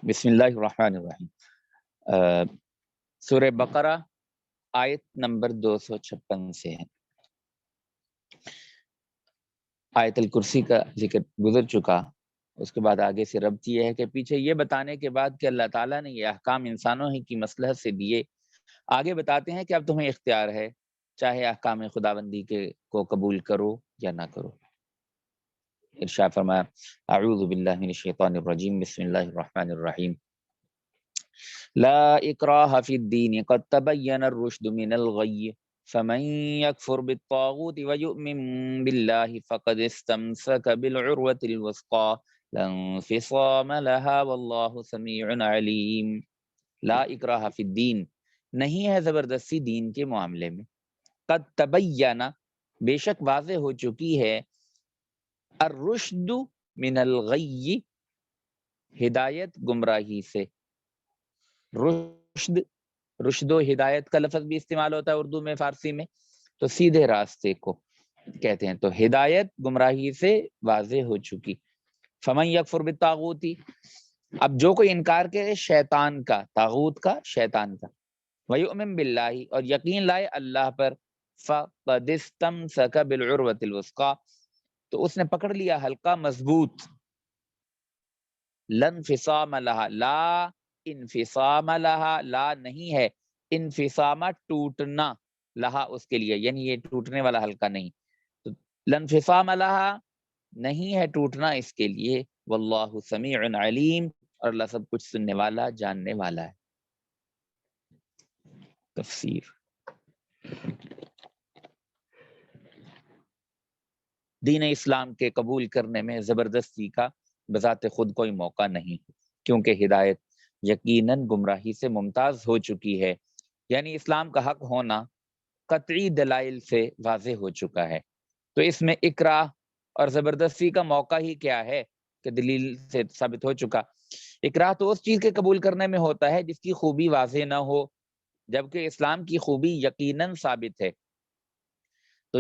بسم اللہ الرحمن الرحیم۔ سورہ بقرہ آیت نمبر 256 سے ہے۔ آیت الکرسی کا ذکر گزر چکا، اس کے بعد آگے سے ربط یہ ہے کہ پیچھے یہ بتانے کے بعد کہ اللہ تعالیٰ نے یہ احکام انسانوں ہی کی مصلحت سے دیے، آگے بتاتے ہیں کہ اب تمہیں اختیار ہے، چاہے احکام خداوندی کو قبول کرو یا نہ کرو۔ ارشاد فرمایا اعوذ باللہ من الشیطان الرجیم بسم اللہ الرحمن الرحیم لا اکراہ فی الدین قد تبین الرشد من الغی فمن یکفر بالطاغوت ویؤمن باللہ فقد استمسک بالعروۃ الوثقی لا انفصام لها واللہ سمیع علیم۔ لا اکراہ فی الدین، نہیں ہے زبردستی دین کے معاملے میں، قد تبین، بے شک واضح ہو چکی ہے، الرشد من الغی، ہدایت گمراہی سے۔ رشد و ہدایت کا لفظ بھی استعمال ہوتا ہے اردو میں، فارسی میں، تو سیدھے راستے کو کہتے ہیں، تو ہدایت گمراہی سے واضح ہو چکی۔ فمن یکفر بالطاغوت، اب جو کوئی انکار کرے شیطان کا، طاغوت کا، شیطان کا، ویؤمن باللہ، اور یقین لائے اللہ پر، فقد استمسک بالعروۃ الوثقی، تو اس نے پکڑ لیا حلقہ مضبوط، لن انفصام لہا، لا انفصام لہا، لا نہیں ہے، انفصامہ ٹوٹنا، لہا اس کے لیے، یعنی یہ ٹوٹنے والا حلقہ نہیں، تو لن انفصام لہا، نہیں ہے ٹوٹنا اس کے لیے، واللہ سمیع علیم، اور اللہ سب کچھ سننے والا، جاننے والا ہے۔ تفسیر۔ دین اسلام کے قبول کرنے میں زبردستی کا بذات خود کوئی موقع نہیں، کیونکہ ہدایت یقیناً گمراہی سے ممتاز ہو چکی ہے، یعنی اسلام کا حق ہونا قطعی دلائل سے واضح ہو چکا ہے، تو اس میں اکراہ اور زبردستی کا موقع ہی کیا ہے کہ دلیل سے ثابت ہو چکا۔ اکراہ تو اس چیز کے قبول کرنے میں ہوتا ہے جس کی خوبی واضح نہ ہو، جبکہ اسلام کی خوبی یقیناً ثابت ہے، تو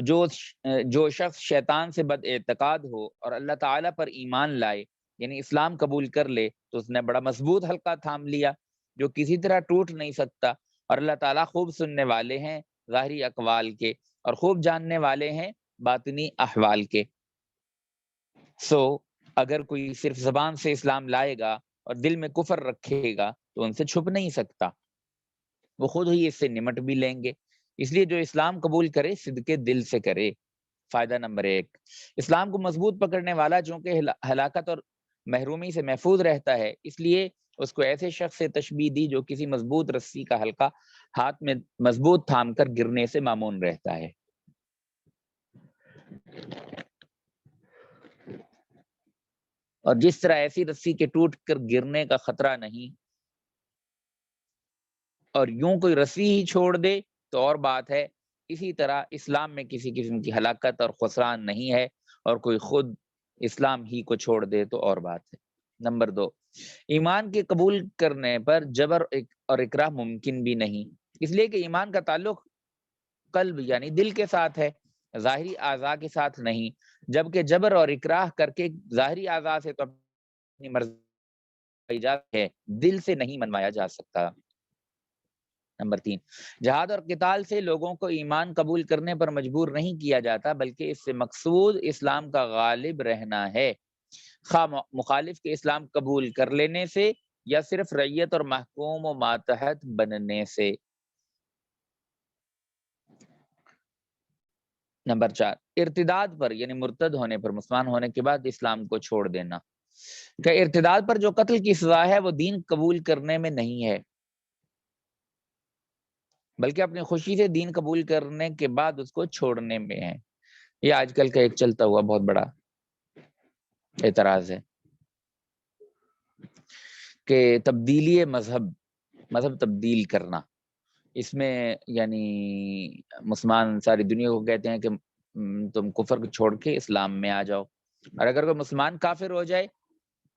جو شخص شیطان سے بد اعتقاد ہو اور اللہ تعالیٰ پر ایمان لائے، یعنی اسلام قبول کر لے، تو اس نے بڑا مضبوط حلقہ تھام لیا جو کسی طرح ٹوٹ نہیں سکتا، اور اللہ تعالیٰ خوب سننے والے ہیں ظاہری اقوال کے، اور خوب جاننے والے ہیں باطنی احوال کے۔ اگر کوئی صرف زبان سے اسلام لائے گا اور دل میں کفر رکھے گا تو ان سے چھپ نہیں سکتا، وہ خود ہی اس سے نمٹ بھی لیں گے۔ اس لیے جو اسلام قبول کرے صدقے دل سے کرے۔ فائدہ نمبر 1، اسلام کو مضبوط پکڑنے والا چونکہ ہلاکت اور محرومی سے محفوظ رہتا ہے، اس لیے اس کو ایسے شخص سے تشبیہ دی جو کسی مضبوط رسی کا حلقہ ہاتھ میں مضبوط تھام کر گرنے سے مامون رہتا ہے۔ اور جس طرح ایسی رسی کے ٹوٹ کر گرنے کا خطرہ نہیں، اور یوں کوئی رسی ہی چھوڑ دے تو اور بات ہے، اسی طرح اسلام میں کسی قسم کی ہلاکت اور خسران نہیں ہے، اور کوئی خود اسلام ہی کو چھوڑ دے تو اور بات ہے۔ نمبر 2، ایمان کے قبول کرنے پر جبر اور اکراہ ممکن بھی نہیں، اس لیے کہ ایمان کا تعلق قلب یعنی دل کے ساتھ ہے، ظاہری اعضاء کے ساتھ نہیں، جبکہ جبر اور اکراہ کر کے ظاہری اعضاء سے تو اپنی مرضی ہے، دل سے نہیں منوایا جا سکتا۔ نمبر 3، جہاد اور قتال سے لوگوں کو ایمان قبول کرنے پر مجبور نہیں کیا جاتا، بلکہ اس سے مقصود اسلام کا غالب رہنا ہے، خواہ مخالف کے اسلام قبول کر لینے سے یا صرف رعیت اور محکوم و ماتحت بننے سے۔ نمبر 4، ارتداد پر یعنی مرتد ہونے پر، مسلمان ہونے کے بعد اسلام کو چھوڑ دینا، کہ ارتداد پر جو قتل کی سزا ہے وہ دین قبول کرنے میں نہیں ہے، بلکہ اپنی خوشی سے دین قبول کرنے کے بعد اس کو چھوڑنے میں ہے۔ یہ آج کل کا ایک چلتا ہوا بہت بڑا اعتراض ہے کہ تبدیلی مذہب تبدیل کرنا، اس میں یعنی مسلمان ساری دنیا کو کہتے ہیں کہ تم کفر کو چھوڑ کے اسلام میں آ جاؤ، اور اگر کوئی مسلمان کافر ہو جائے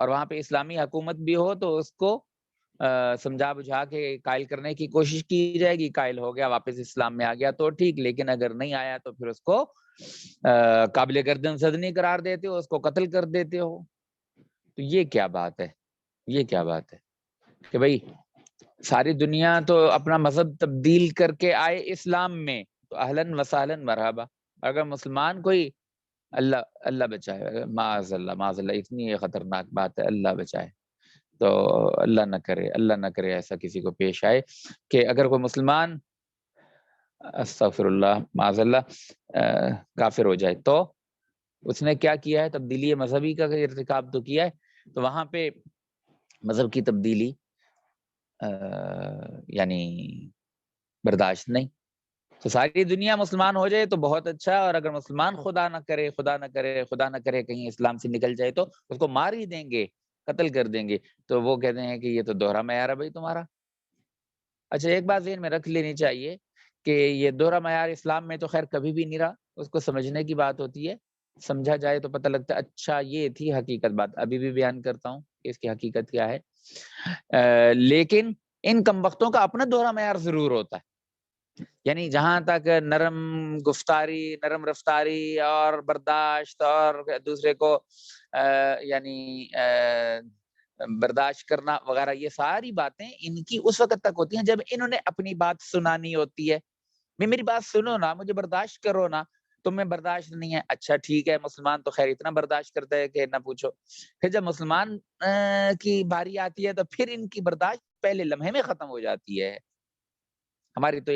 اور وہاں پہ اسلامی حکومت بھی ہو تو اس کو سمجھا بجھا کے قائل کرنے کی کوشش کی جائے گی، قائل ہو گیا واپس اسلام میں آ گیا تو ٹھیک، لیکن اگر نہیں آیا تو پھر اس کو قابل گردن زدنی قرار دیتے ہو، اس کو قتل کر دیتے ہو۔ تو یہ کیا بات ہے، یہ کیا بات ہے؟ کہ بھائی ساری دنیا تو اپنا مذہب تبدیل کر کے آئے اسلام میں، تو اہلاً وسہلاً مرحبا. اگر مسلمان کوئی، اللہ بچائے، معاذ اللہ، اتنی خطرناک بات ہے، اللہ بچائے. تو اللہ نہ کرے ایسا کسی کو پیش آئے کہ اگر کوئی مسلمان استغفر اللہ معاذ اللہ کافر ہو جائے، تو اس نے کیا کیا ہے؟ تبدیلی مذہبی کا ارتکاب تو کیا ہے. تو وہاں پہ مذہب کی تبدیلی یعنی برداشت نہیں. تو ساری دنیا مسلمان ہو جائے تو بہت اچھا، اور اگر مسلمان خدا نہ کرے کہیں اسلام سے نکل جائے تو اس کو مار ہی دیں گے، قتل کر دیں گے. تو وہ کہتے ہیں کہ یہ تو دوہرا معیار ہے بھائی تمہارا. اچھا ایک بات ذہن میں رکھ لینی چاہیے کہ یہ دوہرا معیار اسلام میں تو خیر کبھی بھی نہیں رہا. اس کو سمجھنے کی بات ہوتی ہے، سمجھا جائے تو پتہ لگتا ہے اچھا یہ تھی حقیقت. بات ابھی بھی بیان کرتا ہوں کہ اس کی حقیقت کیا ہے. لیکن ان کمبختوں کا اپنا دوہرا معیار ضرور ہوتا ہے. یعنی جہاں تک نرم گفتاری، نرم رفتاری اور برداشت اور دوسرے کو یعنی برداشت کرنا وغیرہ، یہ ساری باتیں ان کی اس وقت تک ہوتی ہیں جب انہوں نے اپنی بات سنانی ہوتی ہے. میری بات سنو نا، مجھے برداشت کرو نا. تم میں برداشت نہیں ہے، اچھا ٹھیک ہے، مسلمان تو خیر اتنا برداشت کرتا ہے کہ نہ پوچھو. پھر جب مسلمان کی باری آتی ہے تو پھر ان کی برداشت پہلے لمحے میں ختم ہو جاتی ہے. ہماری تو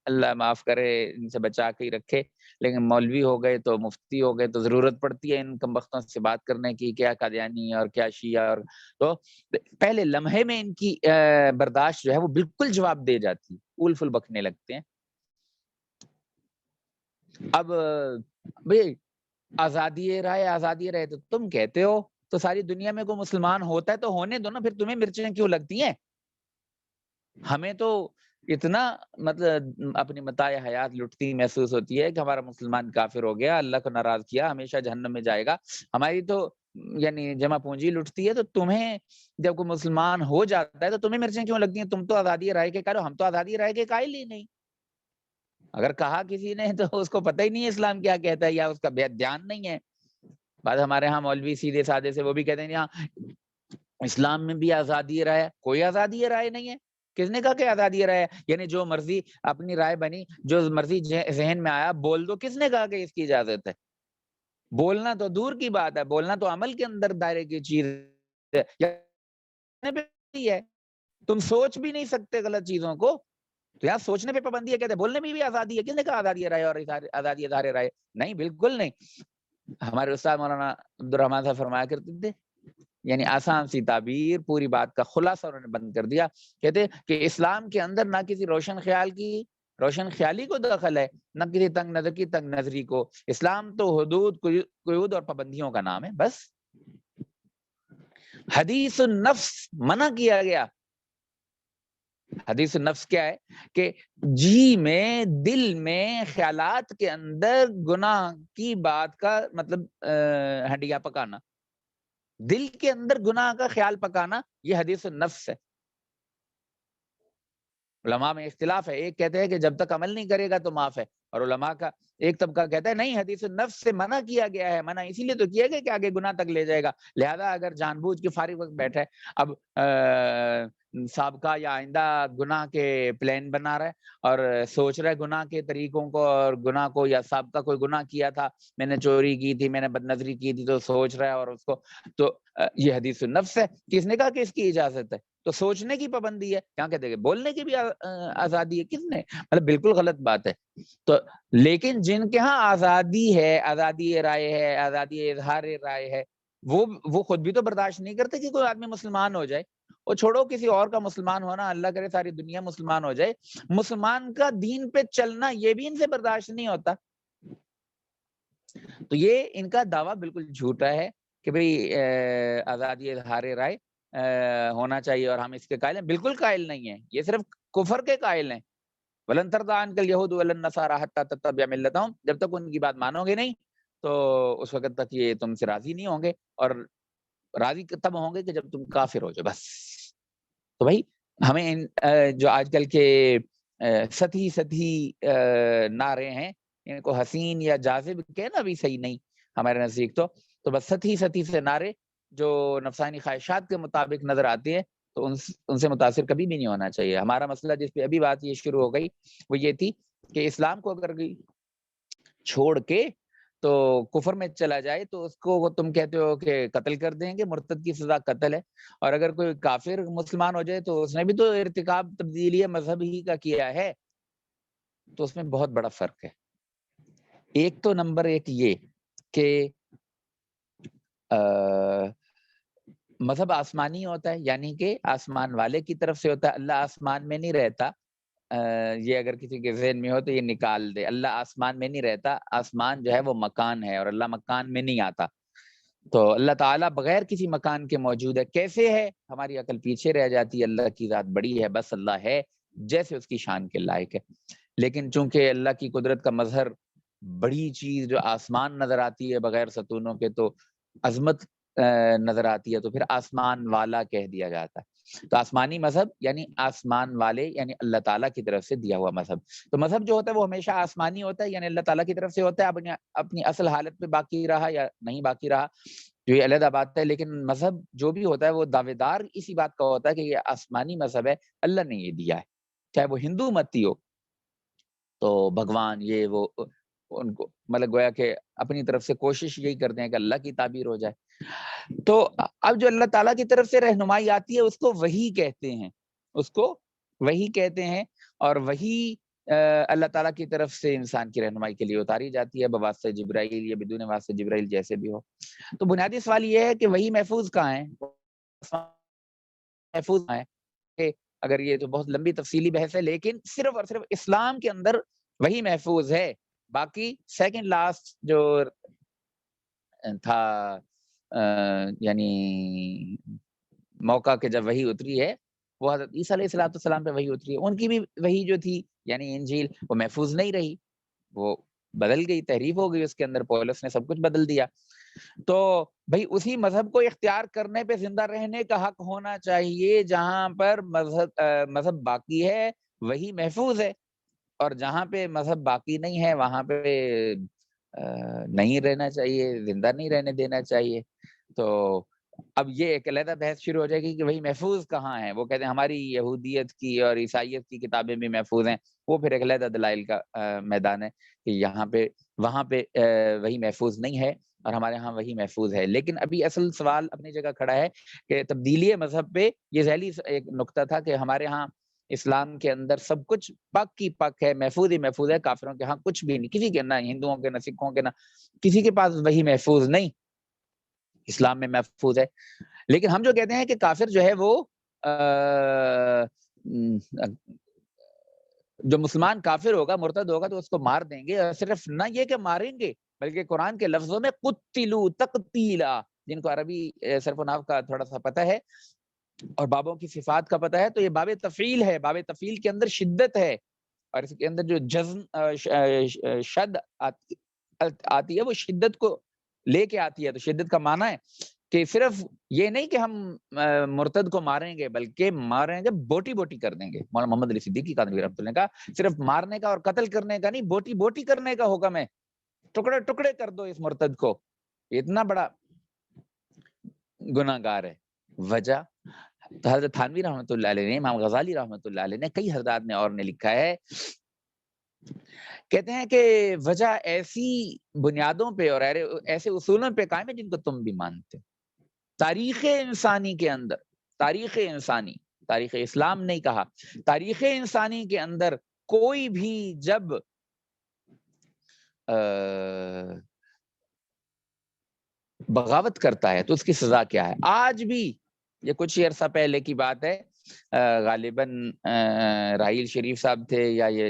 اللہ معاف کرے، ان سے بچا کے ہی رکھے، لیکن مولوی ہو گئے تو مفتی ہو گئے تو ضرورت پڑتی ہے ان کمبختوں سے بات کرنے کی، کیا قادیانی اور کیا شیعہ. اور تو پہلے لمحے میں ان کی برداشت جو ہے وہ بالکل جواب دے جاتی، پھول پھول بکنے لگتے ہیں. اب بھئی آزادی رائے تو تم کہتے ہو، تو ساری دنیا میں کوئی مسلمان ہوتا ہے تو ہونے دو نا، پھر تمہیں مرچیں کیوں لگتی ہیں؟ ہمیں تو اتنا مطلب اپنی متاع حیات لٹتی محسوس ہوتی ہے کہ ہمارا مسلمان کافر ہو گیا، اللہ کو ناراض کیا، ہمیشہ جہنم میں جائے گا. ہماری تو یعنی جمع پونجی لٹتی ہے. تو تمہیں جب کوئی مسلمان ہو جاتا ہے تو تمہیں مرچیں کیوں لگتی ہیں؟ تم تو آزادی رائے کے قائل ہو، ہم تو آزادی رائے کے قائل ہی نہیں. اگر کہا کسی نے تو اس کو پتہ ہی نہیں ہے اسلام کیا کہتا ہے، یا اس کا دھیان نہیں ہے. بعد ہمارے ہاں مولوی سیدھے سادے سے وہ بھی کہتے ہیں یہاں اسلام میں بھی آزادی رائے ہے. کوئی آزادی رائے نہیں ہے. کس نے کہا کہ آزادی رائے ہے؟ یعنی جو مرضی اپنی رائے بنی، جو مرضی ذہن میں آیا بول دو. کس نے کہا کہ اس کی اجازت ہے؟ بولنا تو دور کی بات ہے، بولنا تو عمل کے اندر دائرے کی چیز ہے. تم سوچ بھی نہیں سکتے غلط چیزوں کو، تو یار سوچنے پہ پابندی ہے. کہتے ہیں بولنے میں بھی آزادی ہے. کس نے کہا آزادی رائے اور آزادی اظہار رائے؟ نہیں، بالکل نہیں. ہمارے استاد مولانا عبدالرحمان صاحب فرمایا کرتے تھے، یعنی آسان سی تعبیر، پوری بات کا خلاصہ انہوں نے بند کر دیا. کہتے کہ اسلام کے اندر نہ کسی روشن خیالی کو دخل ہے، نہ کسی تنگ نظر کی تنگ نظری کو. اسلام تو حدود، قیود اور پابندیوں کا نام ہے بس. حدیث النفس منع کیا گیا. حدیث النفس کیا ہے؟ کہ جی میں، دل میں، خیالات کے اندر گناہ کی بات کا مطلب ہڈیاں پکانا، دل کے اندر گناہ کا خیال پکانا، یہ حدیث النفس ہے. علماء میں اختلاف ہے. ایک کہتے ہیں کہ جب تک عمل نہیں کرے گا تو معاف ہے، اور علماء کا ایک طبقہ کہتا ہے نہیں، حدیث النفس سے منع کیا گیا ہے. منع اسی لیے تو کیا گیا کہ آگے گناہ تک لے جائے گا. لہذا اگر جان بوجھ کے فارغ وقت بیٹھے، اب سابقہ یا آئندہ گناہ کے پلان بنا رہا ہے اور سوچ رہا ہے گناہ کے طریقوں کو اور گناہ کو، یا سابقہ کوئی گناہ کیا تھا، میں نے چوری کی تھی، میں نے بد نظری کی تھی، تو سوچ رہا ہے اور اس کو، تو یہ حدیث النفس ہے. کس نے کہا کہ اس کی اجازت ہے؟ تو سوچنے کی پابندی ہے. کیا کہتے ہیں بولنے کی بھی آزادی ہے. کس نے؟ مطلب بالکل غلط بات ہے. تو لیکن جن کے ہاں آزادی ہے، آزادی رائے ہے، آزادی اظہار رائے ہے، وہ خود بھی تو برداشت نہیں کرتے کہ کوئی آدمی مسلمان ہو جائے. اور چھوڑو کسی اور کا مسلمان ہونا، اللہ کرے ساری دنیا مسلمان ہو جائے، مسلمان کا دین پہ چلنا یہ بھی ان سے برداشت نہیں ہوتا. تو یہ ان کا دعویٰ بالکل جھوٹا ہے کہ بھئی آزادی اظہار رائے ہونا چاہیے اور ہم اس کے قائل ہیں. بالکل قائل نہیں ہیں، یہ صرف کفر کے قائل ہیں. وَلَن تَرْضَىٰ عَنْكَ الْيَهُودُ وَلَا النَّصَارَىٰ حَتَّىٰ تَتَّبِعَ مِلَّتَهُمْ. جب تک ان کی بات مانو گے نہیں تو اس وقت تک یہ تم سے راضی نہیں ہوں گے، اور راضی تب ہوں گے کہ جب تم کافر ہو جاؤ بس. تو بھائی ہمیں جو آج کل کے سطحی نعرے ہیں، ان کو حسین یا جاذب کہنا بھی صحیح نہیں ہمارے نزدیک. تو بس سطحی سے نعرے جو نفسانی خواہشات کے مطابق نظر آتے ہیں، تو ان سے متاثر کبھی بھی نہیں ہونا چاہیے. ہمارا مسئلہ جس پہ ابھی بات یہ شروع ہو گئی وہ یہ تھی کہ اسلام کو اگر چھوڑ کے تو کفر میں چلا جائے تو اس کو تم کہتے ہو کہ قتل کر دیں گے، مرتد کی سزا قتل ہے. اور اگر کوئی کافر مسلمان ہو جائے تو اس نے بھی تو ارتکاب تبدیلی مذہب ہی کا کیا ہے. تو اس میں بہت بڑا فرق ہے. ایک تو نمبر ایک یہ کہ مذہب آسمانی ہوتا ہے، یعنی کہ آسمان والے کی طرف سے ہوتا ہے. اللہ آسمان میں نہیں رہتا. یہ اگر کسی کے ذہن میں ہو تو یہ نکال دے. اللہ آسمان میں نہیں رہتا. آسمان جو ہے وہ مکان ہے اور اللہ مکان میں نہیں آتا. تو اللہ تعالیٰ بغیر کسی مکان کے موجود ہے. کیسے ہے؟ ہماری عقل پیچھے رہ جاتی ہے. اللہ کی ذات بڑی ہے، بس اللہ ہے جیسے اس کی شان کے لائق ہے. لیکن چونکہ اللہ کی قدرت کا مظہر بڑی چیز جو آسمان نظر آتی ہے بغیر ستونوں کے تو عظمت نظر آتی ہے، تو پھر آسمان والا کہہ دیا جاتا ہے. تو آسمانی مذہب یعنی آسمان والے، یعنی اللہ تعالیٰ کی طرف سے دیا ہوا مذہب. تو مذہب جو ہوتا ہے وہ ہمیشہ آسمانی ہوتا ہے، یعنی اللہ تعالیٰ کی طرف سے ہوتا ہے. اپنی اصل حالت پہ باقی رہا یا نہیں باقی رہا جو یہ علیحدہ بات ہے. لیکن مذہب جو بھی ہوتا ہے وہ دعوے دار اسی بات کا ہوتا ہے کہ یہ آسمانی مذہب ہے، اللہ نے یہ دیا ہے. چاہے وہ ہندو متی ہو تو بھگوان یہ وہ ان کو مطلب گویا کہ اپنی طرف سے کوشش یہی کرتے ہیں کہ اللہ کی تعبیر ہو جائے. تو اب جو اللہ تعالیٰ کی طرف سے رہنمائی آتی ہے اس کو وحی کہتے ہیں، اس کو وحی کہتے ہیں. اور وحی اللہ تعالیٰ کی طرف سے انسان کی رہنمائی کے لیے اتاری جاتی ہے بواسطہ جبرائیل یا بدون واسطہ جبرائیل جیسے بھی ہو. تو بنیادی سوال یہ ہے کہ وحی محفوظ کہاں ہے؟ محفوظ کہاں ہے؟ کہ اگر یہ تو بہت لمبی تفصیلی بحث ہے، لیکن صرف اور صرف اسلام کے اندر وہی محفوظ ہے. باقی سیکنڈ لاسٹ جو تھا یعنی موقع کہ جب وحی اتری ہے وہ حضرت عیسیٰ علیہ السلام پہ وحی اتری ہے. ان کی بھی وحی جو تھی یعنی انجیل وہ محفوظ نہیں رہی، وہ بدل گئی، تحریف ہو گئی، اس کے اندر پولس نے سب کچھ بدل دیا. تو بھائی اسی مذہب کو اختیار کرنے پہ زندہ رہنے کا حق ہونا چاہیے. جہاں پر مذہب باقی ہے وہی محفوظ ہے، اور جہاں پہ مذہب باقی نہیں ہے وہاں پہ نہیں رہنا چاہیے، زندہ نہیں رہنے دینا چاہیے. تو اب یہ ایک علیحدہ بحث شروع ہو جائے گی کہ وہی محفوظ کہاں ہے. وہ کہتے ہیں ہماری یہودیت کی اور عیسائیت کی کتابیں بھی محفوظ ہیں. وہ پھر ایک علیحدہ دلائل کا میدان ہے کہ یہاں پہ وہاں پہ وہی محفوظ نہیں ہے اور ہمارے ہاں وہی محفوظ ہے. لیکن ابھی اصل سوال اپنی جگہ کھڑا ہے کہ تبدیلی مذہب پہ یہ ذیلی ایک نقطہ تھا کہ ہمارے ہاں اسلام کے اندر سب کچھ پک کی پک ہے، محفوظ ہی محفوظ ہے. کافروں کے ہاں کچھ بھی نہیں، کسی کے، نہ ہندوؤں کے، نہ سکھوں کے، نہ کسی کے پاس وہی محفوظ نہیں، اسلام میں محفوظ ہے. لیکن ہم جو کہتے ہیں کہ کافر جو ہے وہ جو مسلمان کافر ہوگا، مرتد ہوگا تو اس کو مار دیں گے. اور صرف نہ یہ کہ ماریں گے بلکہ قرآن کے لفظوں میں قتلوا تقتیلا، جن کو عربی صرف و نحو کا تھوڑا سا پتہ ہے اور بابوں کی صفات کا پتہ ہے تو یہ باب تفعیل ہے. باب تفعیل کے اندر شدت ہے اور اس کے اندر جو جزم شد آتی ہے وہ شدت کو لے کے آتی ہے. تو شدت کا معنی ہے کہ صرف یہ نہیں کہ ہم مرتد کو ماریں گے بلکہ ماریں گے بوٹی بوٹی کر دیں گے. مولانا محمد علی صدیقی قادری رحمۃ اللہ نے کہا صرف مارنے کا اور قتل کرنے کا نہیں، بوٹی بوٹی کرنے کا حکم ہے. ٹکڑے ٹکڑے کر دو اس مرتد کو. اتنا بڑا گناہ گار ہے. وجہ تو حضرت تھانوی رحمۃ اللہ علیہ نے، امام غزالی رحمۃ اللہ علیہ نے، کئی حضرات نے اور نے لکھا ہے، کہتے ہیں کہ وجہ ایسی بنیادوں پہ اور ایسے اصولوں پہ قائم ہے جن کو تم بھی مانتے. تاریخ انسانی کے اندر، تاریخ انسانی، تاریخ اسلام نہیں کہا، تاریخ انسانی کے اندر کوئی بھی جب بغاوت کرتا ہے تو اس کی سزا کیا ہے. آج بھی یہ کچھ ہی عرصہ پہلے کی بات ہے، غالباً راحیل شریف صاحب تھے یا یہ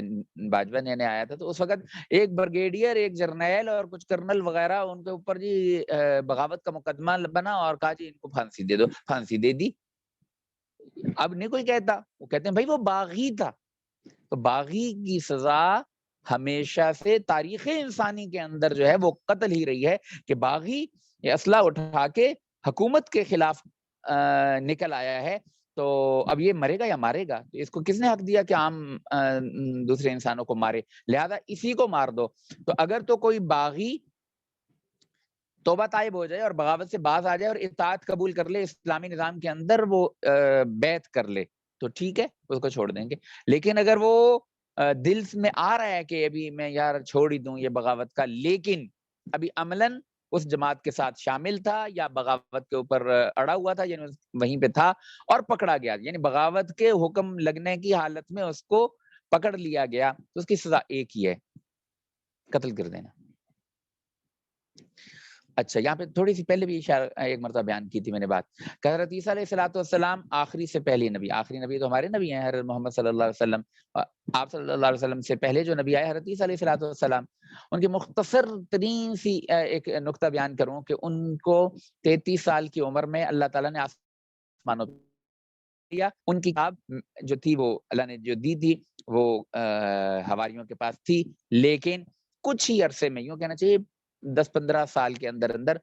باجوہ نے آیا تھا، تو اس وقت ایک بریگیڈیئر، ایک جرنیل اور کچھ کرنل وغیرہ ان کے اوپر جی بغاوت کا مقدمہ بنا اور کہا جی ان کو پھانسی دے دو. پھانسی دے دی. اب نہیں کوئی کہتا، وہ کہتے ہیں بھائی وہ باغی تھا. تو باغی کی سزا ہمیشہ سے تاریخ انسانی کے اندر جو ہے وہ قتل ہی رہی ہے کہ باغی اسلحہ اٹھا کے حکومت کے خلاف نکل آیا ہے. تو اب یہ مرے گا یا مارے گا؟ تو اس کو کس نے حق دیا کہ عام دوسرے انسانوں کو مارے؟ لہذا اسی کو مار دو. تو اگر تو کوئی باغی توبہ طائب ہو جائے اور بغاوت سے باز آ جائے اور اطاعت قبول کر لے، اسلامی نظام کے اندر وہ بیعت کر لے تو ٹھیک ہے، اس کو چھوڑ دیں گے۔ لیکن اگر وہ دل میں آ رہا ہے کہ ابھی میں یار چھوڑ ہی دوں یہ بغاوت کا، لیکن ابھی عملاً اس جماعت کے ساتھ شامل تھا یا بغاوت کے اوپر اڑا ہوا تھا، یعنی وہیں پہ تھا اور پکڑا گیا، یعنی بغاوت کے حکم لگنے کی حالت میں اس کو پکڑ لیا گیا، تو اس کی سزا ایک ہی ہے، قتل کر دینا۔ اچھا، یہاں پہ تھوڑی سی پہلے بھی ایک مرتبہ بیان کی تھی میں نے بات کہ حضرت عیسیٰ علیہ السلام آخری سے پہلی نبی، آخری نبی تو ہمارے نبی ہیں حضرت محمد صلی اللہ علیہ وسلم، آپ صلی اللہ علیہ وسلم سے پہلے جو نبی آئے حضرت عیسیٰ علیہ السلام، ان کی مختصر ترین سی ایک نقطہ بیان کروں کہ ان کو 33 سال کی عمر میں اللہ تعالیٰ نے آسمانوں دیا، ان کی کتاب جو تھی وہ اللہ نے جو دی تھی وہ حواریوں کے پاس تھی، لیکن کچھ ہی عرصے میں، یوں کہنا چاہیے 10-15 سال کے اندر اندر،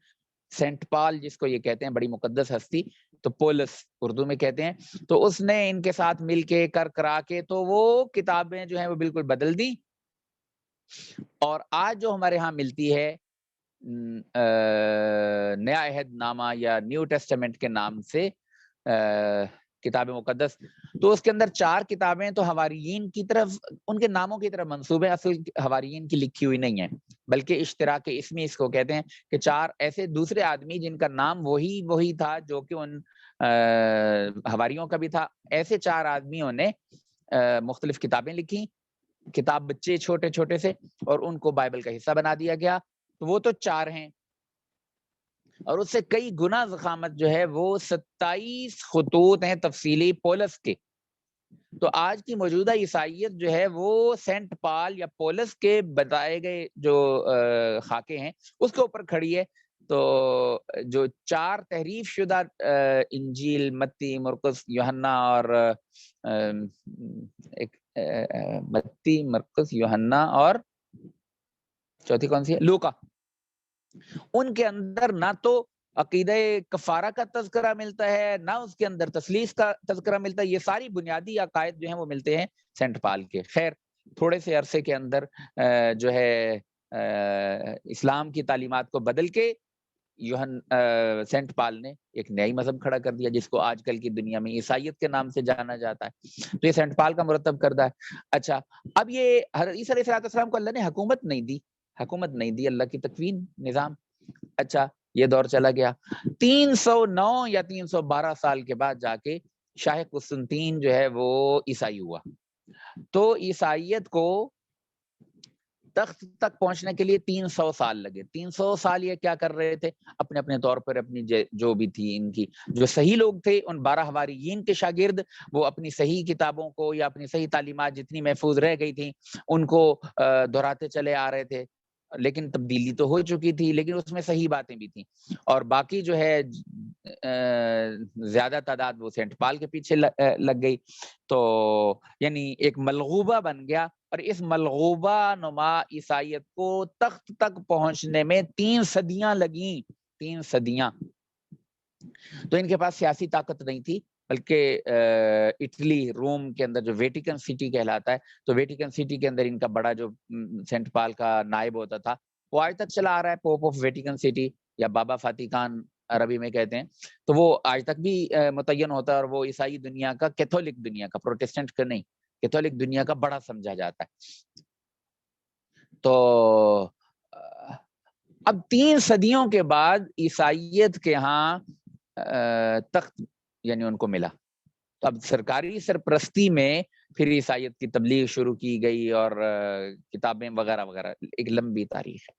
سینٹ پال جس کو یہ کہتے ہیں، بڑی مقدس ہستی، تو پولس اردو میں کہتے ہیں، تو اس نے ان کے ساتھ مل کے کرا کے تو وہ کتابیں جو ہیں وہ بالکل بدل دی، اور آج جو ہمارے ہاں ملتی ہے نیا عہد نامہ یا نیو ٹیسٹمنٹ کے نام سے کتاب مقدس، تو اس کے اندر 4 کتابیں تو حواریین کی طرف، ان کے ناموں کی طرف منسوب ہے، اصل حواریین کی لکھی ہوئی نہیں ہے، بلکہ اشتراک اسمی اس کو کہتے ہیں، کہ 4 ایسے دوسرے آدمی جن کا نام وہی تھا جو کہ ان حواریوں کا بھی تھا، ایسے 4 آدمیوں نے مختلف کتابیں لکھی، کتاب بچے چھوٹے چھوٹے سے، اور ان کو بائبل کا حصہ بنا دیا گیا، تو وہ تو 4 ہیں، اور اس سے کئی گنا ضخامت جو ہے وہ 27 خطوط ہیں تفصیلی پولس کے، تو آج کی موجودہ عیسائیت جو ہے وہ سینٹ پال یا پولس کے بتائے گئے جو خاکے ہیں اس کے اوپر کھڑی ہے، تو جو 4 تحریف شدہ انجیل، متی، مرقس، یوحنا اور ایک متی، مرقس، یوحنا اور چوتھی کون سی ہے، لوکا، ان کے اندر نہ تو عقیدہ کفارہ کا تذکرہ ملتا ہے، نہ اس کے اندر تثلیث کا تذکرہ ملتا ہے، یہ ساری بنیادی عقائد جو ہیں وہ ملتے ہیں سینٹ پال کے۔ خیر، تھوڑے سے عرصے کے اندر جو ہے اسلام کی تعلیمات کو بدل کے سینٹ پال نے ایک نئی مذہب کھڑا کر دیا، جس کو آج کل کی دنیا میں عیسائیت کے نام سے جانا جاتا ہے، تو یہ سینٹ پال کا مرتب کردہ ہے۔ اچھا، اب یہ حضرت عیسیٰ علیہ السلام کو اللہ نے حکومت نہیں دی، اللہ کی تکوین نظام۔ اچھا، یہ دور چلا گیا، 309 یا 312 سال کے بعد جا کے شاہ قسطنطین جو ہے وہ عیسائی ہوا، تو عیسائیت کو تخت تک پہنچنے کے لیے 300 سال لگے۔ 300 سال یہ کیا کر رہے تھے؟ اپنے اپنے طور پر اپنی جو بھی تھی ان کی جو صحیح لوگ تھے، ان 12 حواریین کے شاگرد، وہ اپنی صحیح کتابوں کو یا اپنی صحیح تعلیمات جتنی محفوظ رہ گئی تھیں ان کو دہراتے چلے آ رہے تھے، لیکن تبدیلی تو ہو چکی تھی، لیکن اس میں صحیح باتیں بھی تھیں، اور باقی جو ہے زیادہ تعداد وہ سینٹ پال کے پیچھے لگ گئی، تو یعنی ایک ملغوبہ بن گیا، اور اس ملغوبہ نما عیسائیت کو تخت تک پہنچنے میں 3 صدیاں لگیں، 3 صدیاں۔ تو ان کے پاس سیاسی طاقت نہیں تھی، بلکہ اٹلی، روم کے اندر جو ویٹیکن سٹی کہلاتا ہے، تو ویٹیکن سٹی کے اندر ان کا بڑا جو سینٹ پال کا نائب ہوتا تھا، وہ آج تک چلا آ رہا ہے، پوپ آف ویٹیکن سٹی یا بابا فاتیکان عربی میں کہتے ہیں، تو وہ آج تک بھی متعین ہوتا ہے، اور وہ عیسائی دنیا کا، کیتھولک دنیا کا، پروٹسٹنٹ کا نہیں، کیتھولک دنیا کا بڑا سمجھا جاتا ہے۔ تو اب 3 صدیوں کے بعد عیسائیت کے ہاں تخت یعنی ان کو ملا، تو اب سرکاری سرپرستی میں پھر عیسائیت کی تبلیغ شروع کی گئی، اور کتابیں وغیرہ وغیرہ، ایک لمبی تاریخ ہے۔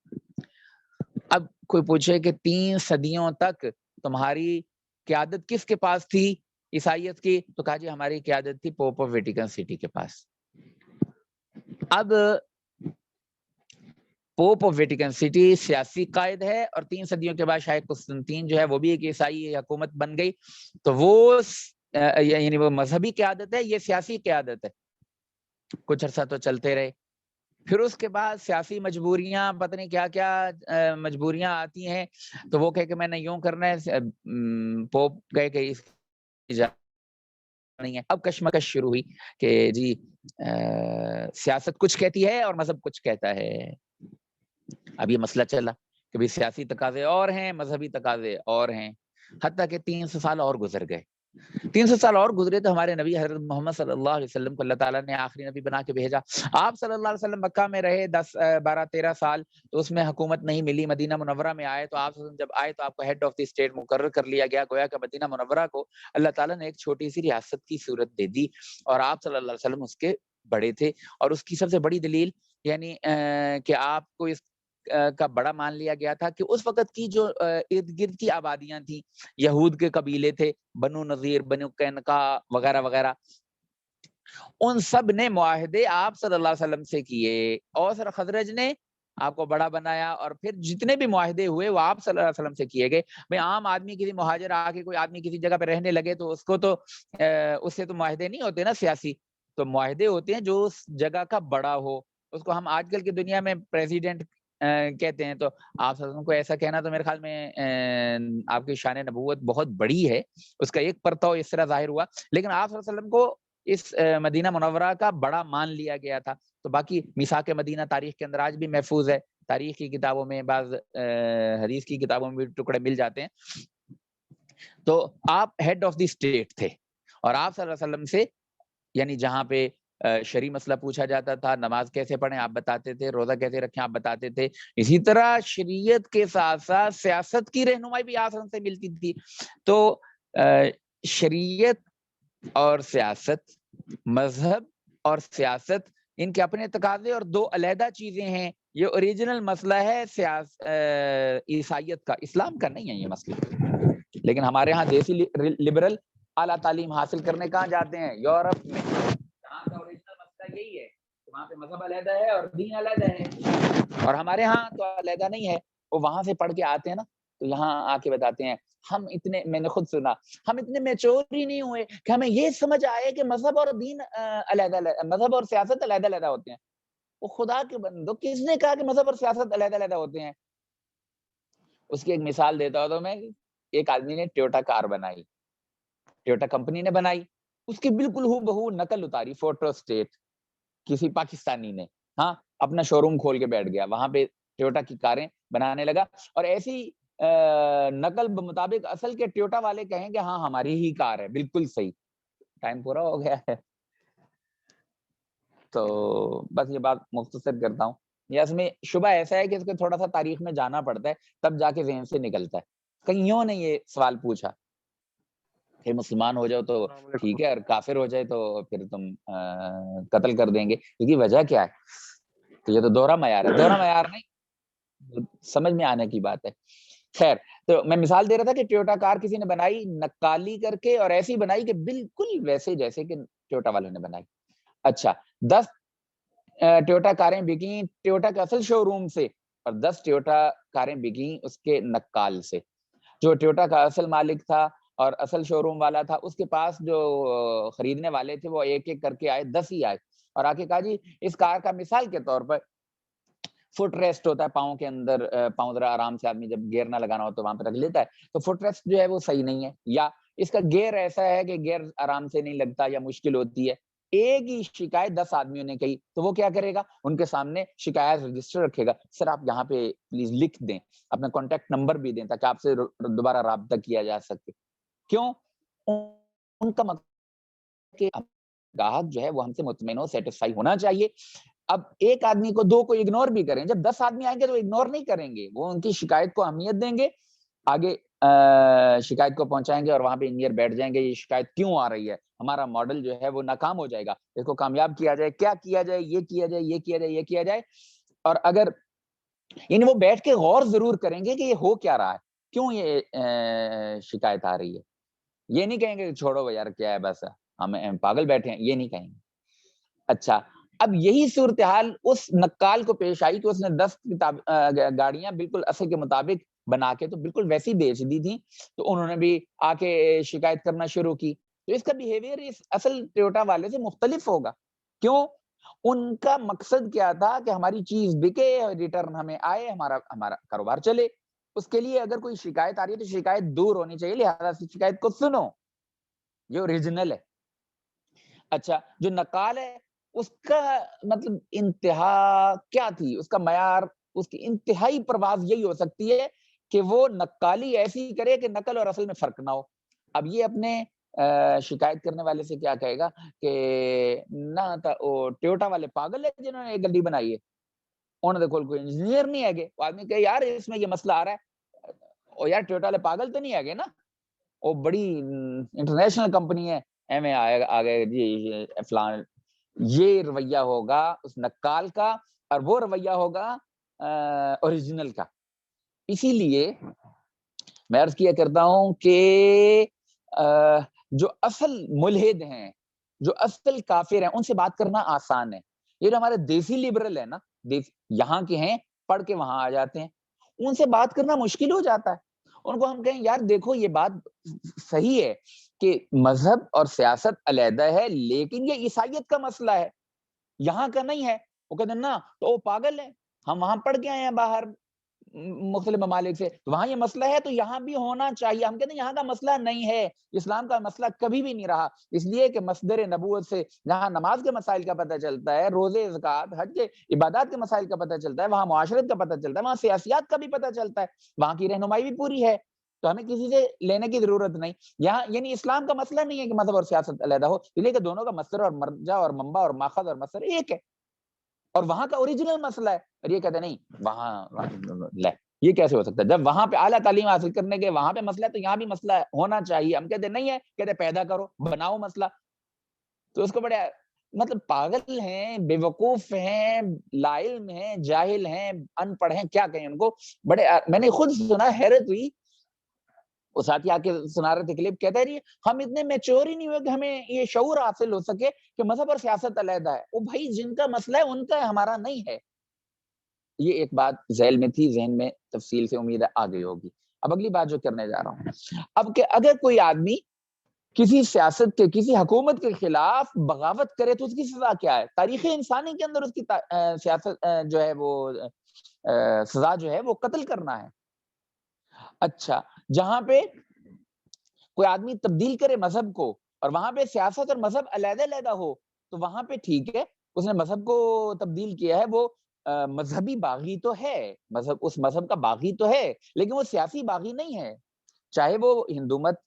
اب کوئی پوچھے کہ 3 صدیوں تک تمہاری قیادت کس کے پاس تھی عیسائیت کی، تو کہا جی ہماری قیادت تھی پوپ آف ویٹیکن سٹی کے پاس۔ اب پوپ آف ویٹیکن سٹی سیاسی قائد ہے، اور 3 صدیوں کے بعد شاہ قسطنطین جو ہے وہ بھی ایک عیسائی حکومت بن گئی، تو وہ یعنی وہ مذہبی قیادت ہے، یہ سیاسی قیادت ہے، کچھ عرصہ تو چلتے رہے، پھر اس کے بعد سیاسی مجبوریاں، پتہ نہیں کیا کیا مجبوریاں آتی ہیں، تو وہ کہے کہ میں نے یوں کرنا ہے، پوپ کہے کہ اس نہیں ہے، اب کشمکش شروع ہوئی کہ جی سیاست کچھ کہتی ہے اور مذہب کچھ کہتا ہے، اب یہ مسئلہ چلا کبھی سیاسی تقاضے اور ہیں، مذہبی تقاضے اور ہیں، حتیٰ کہ 300 سال اور گزر گئے۔ 300 سال اور گزرے تو ہمارے نبی حضرت محمد صلی اللہ علیہ وسلم کو اللہ تعالیٰ نے آخری نبی بنا کے بھیجا۔ آپ صلی اللہ علیہ وسلم مکہ میں رہے 12-13 سال، تو اس میں حکومت نہیں ملی۔ مدینہ منورہ میں آئے تو آپ جب آئے تو آپ کو ہیڈ آف دی اسٹیٹ مقرر کر لیا گیا، گویا کہ مدینہ منورہ کو اللہ تعالیٰ نے ایک چھوٹی سی ریاست کی صورت دے دی، اور آپ صلی اللہ علیہ وسلم اس کے بڑے تھے۔ اور اس کی سب سے بڑی دلیل یعنی کہ آپ کو اس کا بڑا مان لیا گیا تھا کہ اس وقت کی جو ارد گرد کی آبادیاں تھیں، یہود کے قبیلے تھے، بنو نذیر، بنو قینقاع وغیرہ وغیرہ، ان سب نے معاہدے آپ صلی اللہ علیہ وسلم سے کیے۔ اوس اور خزرج نے آپ کو بڑا بنایا، اور پھر جتنے بھی معاہدے ہوئے وہ آپ صلی اللہ علیہ وسلم سے کیے گئے۔ بھئی عام آدمی کسی مہاجر آ کے کوئی آدمی کسی جگہ پہ رہنے لگے تو اس کو تو اس سے تو معاہدے نہیں ہوتے نا سیاسی، تو معاہدے ہوتے ہیں جو اس جگہ کا بڑا ہو۔ اس کو ہم آج کل کی دنیا میں پریزیڈنٹ کہتے ہیں، تو آپ صلی اللہ علیہ وسلم کو ایسا کہنا تو میرے خیال میں آپ کی شان نبوت بہت بڑی ہے، اس کا ایک پرتو اس طرح ظاہر ہوا، لیکن آپ صلی اللہ علیہ وسلم کو اس مدینہ منورہ کا بڑا مان لیا گیا تھا۔ تو باقی میثاق مدینہ تاریخ کے اندر آج بھی محفوظ ہے، تاریخ کی کتابوں میں، بعض حدیث کی کتابوں میں بھی ٹکڑے مل جاتے ہیں۔ تو آپ ہیڈ آف دی اسٹیٹ تھے، اور آپ صلی اللہ علیہ وسلم سے یعنی جہاں پہ شرعی مسئلہ پوچھا جاتا تھا، نماز کیسے پڑھیں آپ بتاتے تھے، روزہ کیسے رکھیں آپ بتاتے تھے، اسی طرح شریعت کے ساتھ ساتھ سیاست کی رہنمائی بھی آپ سے ملتی تھی۔ تو شریعت اور سیاست، مذہب اور سیاست، ان کے اپنے تقاضے اور دو علیحدہ چیزیں ہیں۔ یہ اوریجنل مسئلہ ہے عیسائیت کا، اسلام کا نہیں ہے یہ مسئلہ۔ لیکن ہمارے ہاں دیسی لبرل اعلیٰ تعلیم حاصل کرنے کہاں جاتے ہیں؟ یورپ میں، جہاں کا اوریجنل مسئلہ یہی ہے، وہاں پہ مذہب علیحدہ ہے اور دین علیحدہ ہے، اور ہمارے ہاں تو علیحدہ نہیں ہے۔ وہ وہاں سے پڑھ کے آتے ہیں نا، تو یہاں آ کے بتاتے ہیں ہم اتنے، میں نے خود سنا، ہم اتنے میچور ہی نہیں ہوئے کہ ہمیں یہ سمجھ آئے کہ مذہب اور دین علیحدہ، مذہب اور سیاست علیحدہ علیحدہ ہوتے ہیں۔ وہ خدا کے بندو، کس نے کہا کہ مذہب اور سیاست علیحدہ علیحدہ ہوتے ہیں؟ اس کی ایک مثال دیتا ہوں تو میں، ایک آدمی نے ٹویوٹا کار بنائی، ٹویوٹا کمپنی نے بنائی، اس کی بالکل ہو بہو نقل اتاری فوٹو اسٹیٹ کسی پاکستانی نے، ہاں اپنا شو روم کھول کے بیٹھ گیا، وہاں پہ ٹویوٹا کی کاریں بنانے لگا، اور ایسی نقل مطابق اصل کے ٹویوٹا والے کہیں کہ ہاں ہماری ہی کار ہے، بالکل صحیح۔ ٹائم پورا ہو گیا ہے، تو بس یہ بات مختصر کرتا ہوں۔ یہ اس میں شبہ ایسا ہے کہ اس کو تھوڑا سا تاریخ میں جانا پڑتا ہے، تب جا کے ذہن سے نکلتا ہے۔ کئیوں نے یہ سوال پوچھا کہ مسلمان ہو جاؤ تو ٹھیک ہے، اور کافر ہو جائے تو پھر تم قتل کر دیں گے، کیونکہ وجہ کیا ہے؟ تو یہ تو دوہرا معیار ہے، دوہرا معیار نہیں، سمجھ میں آنے کی بات ہے۔ خیر، تو میں مثال دے رہا تھا کہ ٹویوٹا کار کسی نے بنائی نقالی کر کے، اور ایسی بنائی کہ بالکل ویسے جیسے کہ ٹویوٹا والوں نے بنائی۔ اچھا، 10 ٹویوٹا کاریں بکیں ٹویوٹا کے اصل شو روم سے، اور 10 ٹویوٹا کاریں بکیں اس کے نقال سے۔ جو ٹویوٹا کا اصل مالک تھا اور اصل شو روم والا تھا، اس کے پاس جو خریدنے والے تھے وہ ایک ایک کر کے آئے، 10 ہی آئے، اور آ کے کہا جی اس کار کا مثال کے طور پر فٹ ریسٹ ہوتا ہے پاؤں کے اندر، پاؤں ذرا آرام سے آدمی جب گیئر نہ لگانا ہو تو وہاں پہ رکھ لیتا ہے، تو فٹ ریسٹ جو ہے وہ صحیح نہیں ہے، یا اس کا گیئر ایسا ہے کہ گیئر آرام سے نہیں لگتا یا مشکل ہوتی ہے۔ ایک ہی شکایت 10 آدمیوں نے کہی، تو وہ کیا کرے گا؟ ان کے سامنے شکایت رجسٹر رکھے گا، سر آپ یہاں پہ پلیز لکھ دیں، اپنا کانٹیکٹ نمبر بھی دیں تاکہ آپ سے دوبارہ رابطہ کیا جا سکے۔ کیوں؟ ان کا مطلب کہ گاہک جو ہے وہ ہم سے مطمئن ہو، سیٹسفائی ہونا چاہیے۔ اب ایک آدمی کو، دو کو اگنور بھی کریں، جب 10 آدمی آئیں گے تو اگنور نہیں کریں گے، وہ ان کی شکایت کو اہمیت دیں گے، آگے شکایت کو پہنچائیں گے، اور وہاں پہ انجینئر بیٹھ جائیں گے، یہ شکایت کیوں آ رہی ہے، ہمارا ماڈل جو ہے وہ ناکام ہو جائے گا، اس کو کامیاب کیا جائے، کیا کیا جائے، یہ کیا جائے، یہ کیا جائے، یہ کیا جائے۔ اور اگر یعنی وہ بیٹھ کے غور ضرور کریں گے کہ یہ ہو کیا رہا ہے، کیوں یہ شکایت آ رہی ہے۔ یہ نہیں کہیں گے چھوڑو یار کیا ہے، بس ہم پاگل بیٹھے ہیں، یہ نہیں کہیں گے۔ اچھا، اب یہی صورتحال اس نقال کو پیش آئی کہ اس نے 10 گاڑیاں بالکل اصل کے مطابق بنا کے تو بالکل ویسی بیچ دی تھی، تو انہوں نے بھی آ کے شکایت کرنا شروع کی، تو اس کا بیہیویئر اس اصل ٹویوٹا والے سے مختلف ہوگا۔ کیوں؟ ان کا مقصد کیا تھا کہ ہماری چیز بکے، ریٹرن ہمیں آئے، ہمارا کاروبار چلے۔ اس کے لیے اگر کوئی شکایت آ رہی ہے تو شکایت دور ہونی چاہیے، لہذا شکایت کو سنو، یہ اوریجنل ہے۔ اچھا، جو نقال ہے اس کا مطلب انتہا کیا تھی، اس کا معیار اس کی انتہائی پرواز یہی ہو سکتی ہے کہ وہ نقالی ایسی کرے کہ نقل اور اصل میں فرق نہ ہو. اب یہ اپنے شکایت کرنے والے سے کیا کہے گا کہ نہ ٹویوٹا والے پاگل ہے جنہوں نے ایک گاڑی بنائی ہے, انہوں نے کوئی انجینئر نہیں ہے. وہ آدمی کہے یار اس میں یہ مسئلہ آ رہا ہے, اور یار ٹویوٹا والے پاگل تو نہیں ہے نا, وہ بڑی انٹرنیشنل کمپنی ہے, ایویں آگے جی فلان. یہ رویہ ہوگا اس نقال کا, اور وہ رویہ ہوگا اوریجنل کا. اسی لیے میں عرض کیا کرتا ہوں کہ جو اصل ملحد ہیں, جو اصل کافر ہیں, ان سے بات کرنا آسان ہے. یہ جو ہمارے دیسی لبرل ہے نا, یہاں کے ہیں, پڑھ کے وہاں آ جاتے ہیں, ان سے بات کرنا مشکل ہو جاتا ہے. ان کو ہم کہیں یار دیکھو یہ بات صحیح ہے کہ مذہب اور سیاست علیحدہ ہے, لیکن یہ عیسائیت کا مسئلہ ہے, یہاں کا نہیں ہے. وہ کہتے ہیں نا تو وہ پاگل ہے, ہم وہاں پڑھ کے آئے ہیں باہر مختلف ممالک سے, وہاں یہ مسئلہ ہے تو یہاں بھی ہونا چاہیے. ہم کہتے ہیں یہاں کا مسئلہ نہیں ہے, اسلام کا مسئلہ کبھی بھی نہیں رہا, اس لیے کہ مصدر نبوت سے جہاں نماز کے مسائل کا پتہ چلتا ہے, روزے, زکوٰۃ, حج کے عبادات کے مسائل کا پتہ چلتا ہے, وہاں معاشرت کا پتہ چلتا ہے, وہاں سیاسیات کا بھی پتہ چلتا ہے, وہاں کی رہنمائی بھی پوری ہے, تو ہمیں کسی سے لینے کی ضرورت نہیں. یہاں یعنی اسلام کا مسئلہ نہیں ہے کہ مذہب اور سیاست علیحدہ ہو, اس لیے کہ دونوں کا مصدر اور مرجع اور منبع اور ماخذ اور مصدر ایک ہے, اور وہاں کا اوریجنل مسئلہ ہے. اور یہ کہتے ہیں نہیں وہاں لے, یہ کیسے ہو سکتا ہے جب وہاں پہ اعلیٰ تعلیم حاصل کرنے کے وہاں پہ مسئلہ ہے تو یہاں بھی مسئلہ ہونا چاہیے. ہم کہتے نہیں ہے, کہتے پیدا کرو, بناؤ مسئلہ. تو اس کو بڑے مطلب پاگل ہیں, بے وقوف ہیں, لا علم ہیں, جاہل ہیں, ان پڑھ ہیں, کیا کہیں ان کو. بڑے میں نے خود سنا, حیرت ہوئی, وہ ساتھی آ کے سنا رہے تھے کلپ, کہتا ہے ہم اتنے میچور ہی نہیں ہوئے کہ ہمیں یہ شعور حاصل ہو سکے کہ مذہب اور سیاست علیحدہ ہے. وہ بھائی جن کا مسئلہ ہے ان کا ہے, ہمارا نہیں ہے. یہ ایک بات ذیل میں تھی, ذہن میں تفصیل سے امید ہے آ گئی ہوگی. اب اگلی بات جو کرنے جا رہا ہوں, اب کہ اگر کوئی آدمی کسی سیاست کے, کسی حکومت کے خلاف بغاوت کرے تو اس کی سزا کیا ہے؟ تاریخ انسانی کے اندر اس کی سیاست جو ہے وہ سزا جو ہے وہ قتل کرنا ہے. اچھا, جہاں پہ کوئی آدمی تبدیل کرے مذہب کو اور وہاں پہ سیاست اور مذہب علیحدہ علیحدہ ہو تو وہاں پہ ٹھیک ہے, اس نے مذہب کو تبدیل کیا ہے, وہ مذہبی باغی تو ہے, اس مذہب کا باغی تو ہے, لیکن وہ سیاسی باغی نہیں ہے. چاہے وہ ہندو مت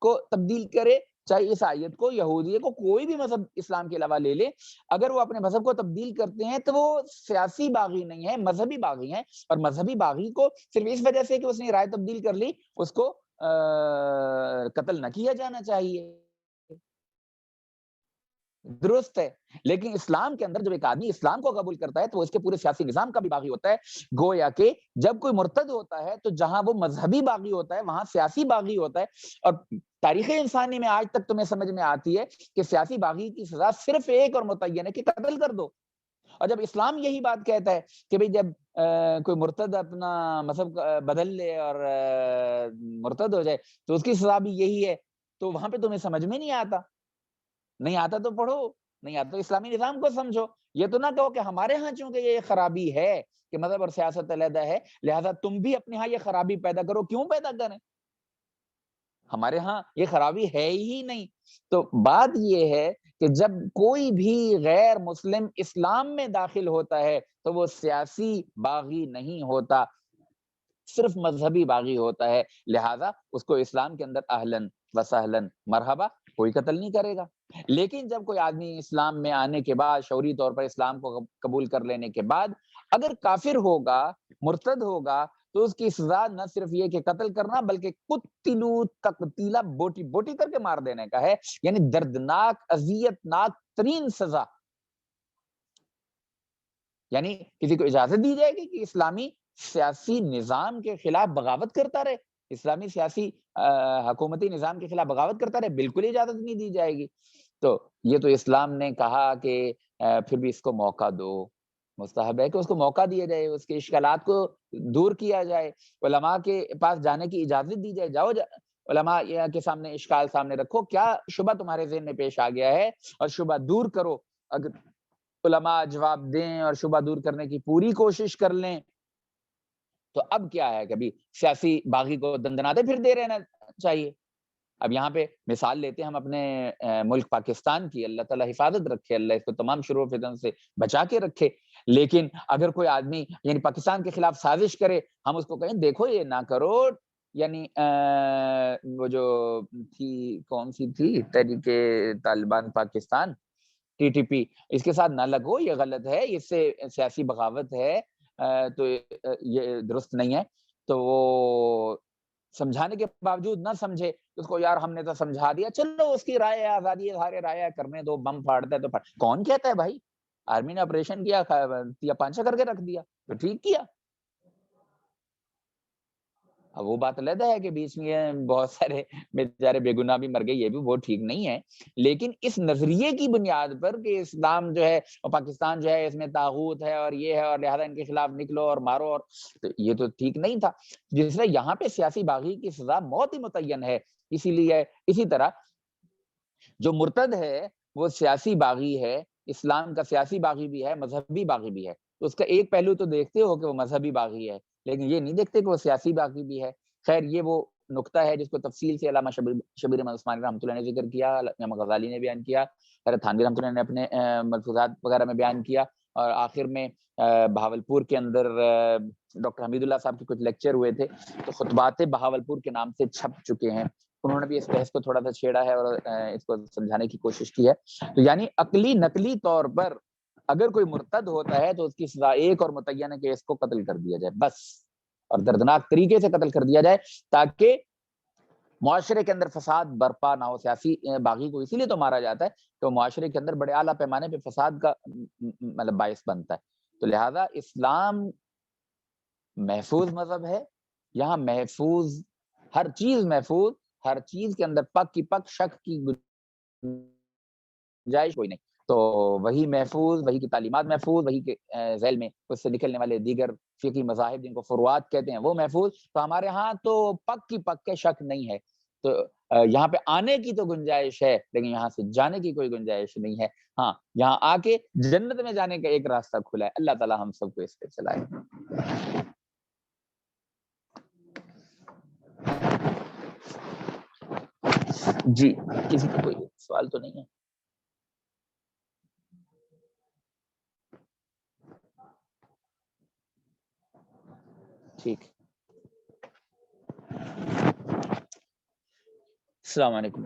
کو تبدیل کرے, چاہے عیسائیت کو, یہودیت کو, کوئی بھی مذہب اسلام کے علاوہ لے لے, اگر وہ اپنے مذہب کو تبدیل کرتے ہیں تو وہ سیاسی باغی نہیں ہے, مذہبی باغی ہیں. اور مذہبی باغی کو صرف اس وجہ سے کہ اس نے رائے تبدیل کر لی, اس کو قتل نہ کیا جانا چاہیے. درست ہے, لیکن اسلام کے اندر جب ایک آدمی اسلام کو قبول کرتا ہے تو وہ اس کے پورے سیاسی نظام کا بھی باغی ہوتا ہے. گویا کہ جب کوئی مرتد ہوتا ہے تو جہاں وہ مذہبی باغی ہوتا ہے وہاں سیاسی باغی ہوتا ہے. اور تاریخ انسانی میں آج تک تمہیں سمجھ میں آتی ہے کہ سیاسی باغی کی سزا صرف ایک اور متعین ہے کہ قتل کر دو. اور جب اسلام یہی بات کہتا ہے کہ بھئی جب کوئی مرتد اپنا مذہب بدل لے اور مرتد ہو جائے تو اس کی سزا بھی یہی ہے, تو وہاں پہ تمہیں سمجھ میں نہیں آتا. نہیں آتا تو پڑھو, نہیں آتا تو اسلامی نظام کو سمجھو. یہ تو نہ کہو کہ ہمارے ہاں چونکہ یہ خرابی ہے کہ مذہب اور سیاست علیحدہ ہے, لہذا تم بھی اپنے ہاں یہ خرابی پیدا کرو. کیوں پیدا کریں؟ ہمارے ہاں یہ خرابی ہے ہی نہیں. تو بات یہ ہے کہ جب کوئی بھی غیر مسلم اسلام میں داخل ہوتا ہے تو وہ سیاسی باغی نہیں ہوتا, صرف مذہبی باغی ہوتا ہے. لہذا اس کو اسلام کے اندر اہلاً و سہلاً مرحبا, کوئی قتل نہیں کرے گا. لیکن جب کوئی آدمی اسلام میں آنے کے بعد, شعوری طور پر اسلام کو قبول کر لینے کے بعد اگر کافر ہوگا, مرتد ہوگا, تو اس کی سزا نہ صرف یہ کہ قتل کرنا بلکہ قتلوا تقتیلا, بوٹی بوٹی کر کے مار دینے کا ہے. یعنی دردناک, اذیت ناک ترین سزا. یعنی کسی کو اجازت دی جائے گی کہ اسلامی سیاسی نظام کے خلاف بغاوت کرتا رہے, اسلامی سیاسی حکومتی نظام کے خلاف بغاوت کرتا رہے؟ بالکل اجازت نہیں دی جائے گی. تو یہ تو اسلام نے کہا کہ پھر بھی اس کو موقع دو, مستحب ہے کہ اس کو موقع دیا جائے, اس کے اشکالات کو دور کیا جائے, علماء کے پاس جانے کی اجازت دی جائے. جاؤ علماء کے سامنے اشکال سامنے رکھو, کیا شبہ تمہارے ذہن میں پیش آ گیا ہے, اور شبہ دور کرو. اگر علماء جواب دیں اور شبہ دور کرنے کی پوری کوشش کر لیں تو اب کیا ہے کہ سیاسی باغی کو دندناتے پھر دے رہنا چاہیے. اب یہاں پہ مثال لیتے ہیں ہم اپنے ملک پاکستان کی، اللہ تعالیٰ حفاظت رکھے، اللہ اس کو تمام شرور و فتن سے بچا کے رکھے، لیکن اگر کوئی آدمی یعنی پاکستان کے خلاف سازش کرے، ہم اس کو کہیں دیکھو یہ نہ کرو، یعنی وہ جو تھی کون سی تھی Tehrik Taliban Pakistan T T P, اس کے ساتھ نہ لگو، یہ غلط ہے، اس سے سیاسی بغاوت ہے، تو یہ درست نہیں ہے. تو وہ سمجھانے کے باوجود نہ سمجھے، اس کو یار ہم نے تو سمجھا دیا، چلو اس کی رائے ہے، آزادی ہے، سارے رائے ہے، کرنے دو، بم پھاڑتا ہے تو کون کہتا ہے بھائی آرمی نے آپریشن کیا پانچا کر کے رکھ دیا تو ٹھیک کیا. اب وہ بات علیحدہ ہے کہ بیچ میں بہت سارے بیچارے بے گناہ بھی مر گئے، یہ بھی وہ ٹھیک نہیں ہے، لیکن اس نظریے کی بنیاد پر کہ اسلام جو ہے اور پاکستان جو ہے اس میں طاغوت ہے اور یہ ہے اور لہذا ان کے خلاف نکلو اور مارو، اور تو یہ تو ٹھیک نہیں تھا. جس طرح یہاں پہ سیاسی باغی کی سزا موت ہی متعین ہے، اسی لیے اسی طرح جو مرتد ہے وہ سیاسی باغی ہے، اسلام کا سیاسی باغی بھی ہے، مذہبی باغی بھی ہے. تو اس کا ایک پہلو تو دیکھتے ہو کہ وہ مذہبی باغی ہے، لیکن یہ نہیں دیکھتے کہ وہ سیاسی باغی بھی ہے. خیر یہ وہ نقطہ ہے جس کو تفصیل سے علامہ شبیر احمد عثمانی رحمۃ اللہ نے ذکر کیا، امام غزالی نے بیان کیا، حضرت تھانوی رحمۃ اللہ نے اپنے ملفوظات وغیرہ میں بیان کیا، اور آخر میں بہاولپور کے اندر ڈاکٹر حمید اللہ صاحب کے کچھ لیکچر ہوئے تھے تو خطبات بہاولپور کے نام سے چھپ چکے ہیں، انہوں نے بھی اس بحث کو تھوڑا سا چھیڑا ہے اور اس کو سمجھانے کی کوشش کی ہے. تو یعنی عقلی نقلی طور پر اگر کوئی مرتد ہوتا ہے تو اس کی سزا ایک اور متعین ہے کہ اس کو قتل کر دیا جائے بس، اور دردناک طریقے سے قتل کر دیا جائے تاکہ معاشرے کے اندر فساد برپا نہ ہو. سیاسی باغی کو اسی لیے تو مارا جاتا ہے کہ وہ معاشرے کے اندر بڑے اعلیٰ پیمانے پہ فساد کا مطلب باعث بنتا ہے. تو لہذا اسلام محفوظ مذہب ہے، یہاں محفوظ ہر چیز محفوظ، ہر چیز کے اندر پک کی پک، شک کی گنجائش کوئی نہیں. تو وہی محفوظ، وہی کی تعلیمات محفوظ، وہی کے ذیل میں اس سے نکلنے والے دیگر فقہی مذاہب جن کو فروعات کہتے ہیں وہ محفوظ. تو ہمارے ہاں تو پک کی پک کے شک نہیں ہے. تو یہاں پہ آنے کی تو گنجائش ہے لیکن یہاں سے جانے کی کوئی گنجائش نہیں ہے. ہاں یہاں آ کے جنت میں جانے کا ایک راستہ کھلا ہے، اللہ تعالی ہم سب کو اس پہ چلائے. جی کسی کا کوئی سوال تو نہیں ہے؟ ٹھیک. السلام علیکم.